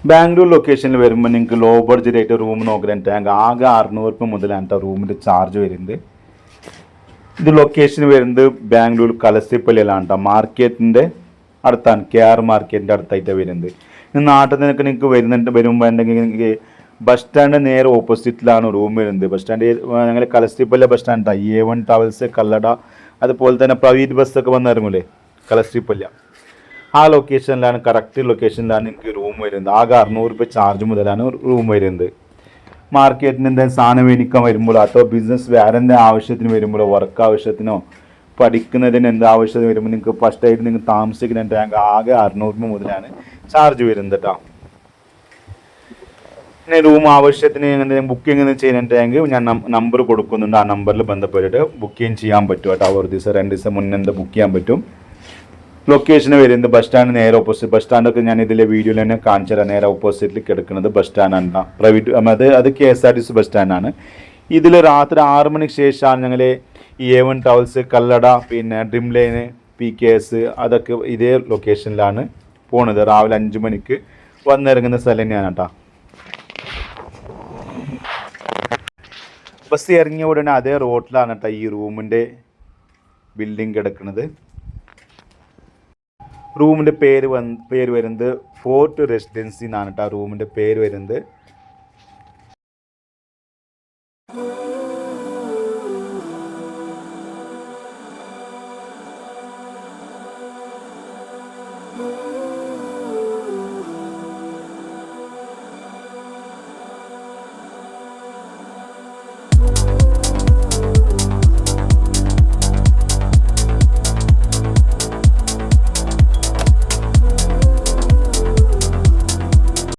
ബാംഗ്ലൂർ ലൊക്കേഷനിൽ വരുമ്പോൾ നിങ്ങൾക്ക് ലോ ബഡ്ജറ്റായിട്ട് റൂം നോക്കണമെങ്കിൽ ആകെ 600 മുതലാണ് കേട്ടോ റൂമിൻ്റെ ചാർജ് വരുന്നത്. ഇത് ലൊക്കേഷൻ വരുന്നത് ബാംഗ്ലൂർ കലസിപ്പള്ളിയിലാണ് കേട്ടോ. മാർക്കറ്റിൻ്റെ അടുത്താണ്, KR മാർക്കറ്റിൻ്റെ അടുത്തായിട്ടാണ് വരുന്നത്. നാട്ടിൽ നിന്നൊക്കെ നിങ്ങൾക്ക് വരുമ്പോൾ ഉണ്ടെങ്കിൽ ബസ് സ്റ്റാൻഡ് നേരെ ഓപ്പോസിറ്റിലാണ് റൂം വരുന്നത്. ബസ് സ്റ്റാൻഡ് ഞങ്ങൾ Kalasipalya bus stand A1 travels Kallada, അതുപോലെ തന്നെ പ്രൈവറ്റ് ബസ്സൊക്കെ വന്ന് ഇറങ്ങൂലേ കലസിപ്പള്ളി, ആ ലൊക്കേഷനിലാണ്, കറക്റ്റ് ലൊക്കേഷനിലാണ് എനിക്ക് റൂം വരുന്നത്. ആകെ 600 ചാർജ് മുതലാണ് റൂം വരുന്നത്. മാർക്കറ്റിന് എന്തെങ്കിലും സാധനം മേടിക്കാൻ വരുമ്പോഴോ അതോ ബിസിനസ് വേറെ എന്തെങ്കിലും ആവശ്യത്തിന് വരുമ്പോഴോ വർക്ക് ആവശ്യത്തിനോ പഠിക്കുന്നതിന് എന്ത് ആവശ്യത്തിന് വരുമ്പോൾ നിങ്ങൾക്ക് ഫസ്റ്റായിട്ട് നിങ്ങൾ താമസിക്കുന്നുണ്ടെങ്കിൽ ആകെ 600 മുതലാണ് ചാർജ് വരുന്നത് കേട്ടോ. പിന്നെ റൂം ആവശ്യത്തിന് എന്തെങ്കിലും ബുക്കിംഗ് ചെയ്യുന്നുണ്ടെങ്കിൽ ഞാൻ നമ്പർ കൊടുക്കുന്നുണ്ട്. ആ നമ്പറിൽ ബന്ധപ്പെട്ടിട്ട് ബുക്കിംഗ് ചെയ്യാൻ പറ്റും കേട്ടോ. ഒരു ദിവസം 2 ദിവസം മുന്നേ ബുക്ക് ചെയ്യാൻ പറ്റും. ലൊക്കേഷൻ വരുന്നത് ബസ് സ്റ്റാൻഡ് നേരെ ഓപ്പോസിറ്റ്. ബസ് സ്റ്റാൻഡൊക്കെ ഞാൻ ഇതിലെ വീഡിയോയിൽ തന്നെ കാണിച്ചു തരാം. നേരെ ഓപ്പോസിറ്റിൽ കിടക്കുന്നത് ബസ് സ്റ്റാൻഡാണ്. പ്രൈവറ്റ് അത് KSRTC ബസ് സ്റ്റാൻഡാണ്. ഇതിൽ രാത്രി 6 മണിക്ക് ശേഷമാണ് ഞങ്ങൾ A1 ട്രാവൽസ് കല്ലട, പിന്നെ ഡ്രീം ലൈന്, PKS അതൊക്കെ ഇതേ ലൊക്കേഷനിലാണ് പോണത്. രാവിലെ 5 മണിക്ക് വന്നിറങ്ങുന്ന സ്ഥലം തന്നെയാണ് കേട്ടോ. ബസ് ഇറങ്ങിയ ഉടനെ അതേ റോഡിലാണ് കേട്ടോ ഈ റൂമിൻ്റെ ബിൽഡിംഗ് കിടക്കുന്നത്. റൂമിൻ്റെ പേര് വരുന്നത് ഫോർട്ട് റെസിഡൻസി എന്നാണ് കേട്ടോ റൂമിൻ്റെ പേര് വരുന്നത്.